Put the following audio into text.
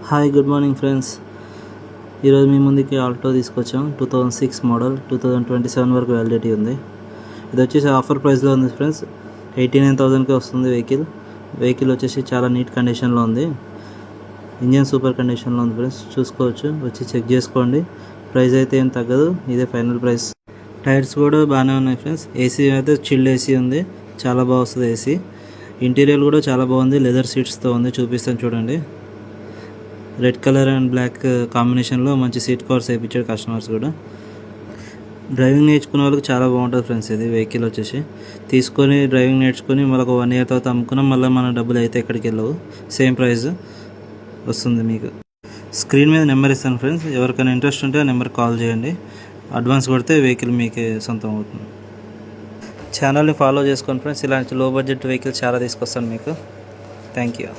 Hi good morning friends. ఈరోజు మీ ముందుకి Alto తీసుకొచ్చాం. 2006 మోడల్, 2027 వరకు వ్యాలిడిటీ ఉంది. ఇది వచ్చేసి ఆఫర్ ప్రైస్లో ఉంది ఫ్రెండ్స్. 89,000కి వస్తుంది వెహికల్ వచ్చేసి చాలా నీట్ కండిషన్లో ఉంది. ఇంజన్ సూపర్ కండిషన్లో ఉంది ఫ్రెండ్స్, చూసుకోవచ్చు, వచ్చి చెక్ చేసుకోండి. ప్రైస్ అయితే ఏం తగ్గదు, ఇదే ఫైనల్ ప్రైస్. టైర్స్ కూడా బాగానే ఉన్నాయి ఫ్రెండ్స్. ఏసీ అయితే చిల్డ్ ఏసీ ఉంది, చాలా బాగా వస్తుంది ఏసీ. ఇంటీరియర్ కూడా చాలా బాగుంది, లెదర్ సీట్స్తో ఉంది, చూపిస్తాను చూడండి. రెడ్ కలర్ అండ్ బ్లాక్ కాంబినేషన్లో మంచి సీట్ కవర్స్ వేయించాడు కస్టమర్స్ కూడా. డ్రైవింగ్ నేర్చుకునే వాళ్ళకి చాలా బాగుంటుంది ఫ్రెండ్స్. ఇది వెహికల్ వచ్చేసి తీసుకొని డ్రైవింగ్ నేర్చుకొని మళ్ళీ 1 year తర్వాత అమ్ముకున్నాం, మళ్ళీ మన డబ్బులు అయితే ఎక్కడికి వెళ్ళవు, సేమ్ ప్రైస్ వస్తుంది మీకు. స్క్రీన్ మీద నెంబర్ ఇస్తాను ఫ్రెండ్స్, ఎవరికైనా ఇంట్రెస్ట్ ఉంటే ఆ నెంబర్కి కాల్ చేయండి. అడ్వాన్స్ కొడితే వెహికల్ మీకు సొంతం అవుతుంది. ఛానల్ని ఫాలో చేసుకోండి ఫ్రెండ్స్, ఇలాంటి లో బడ్జెట్ వెహికల్ చాలా తీసుకొస్తాను మీకు. Thank you.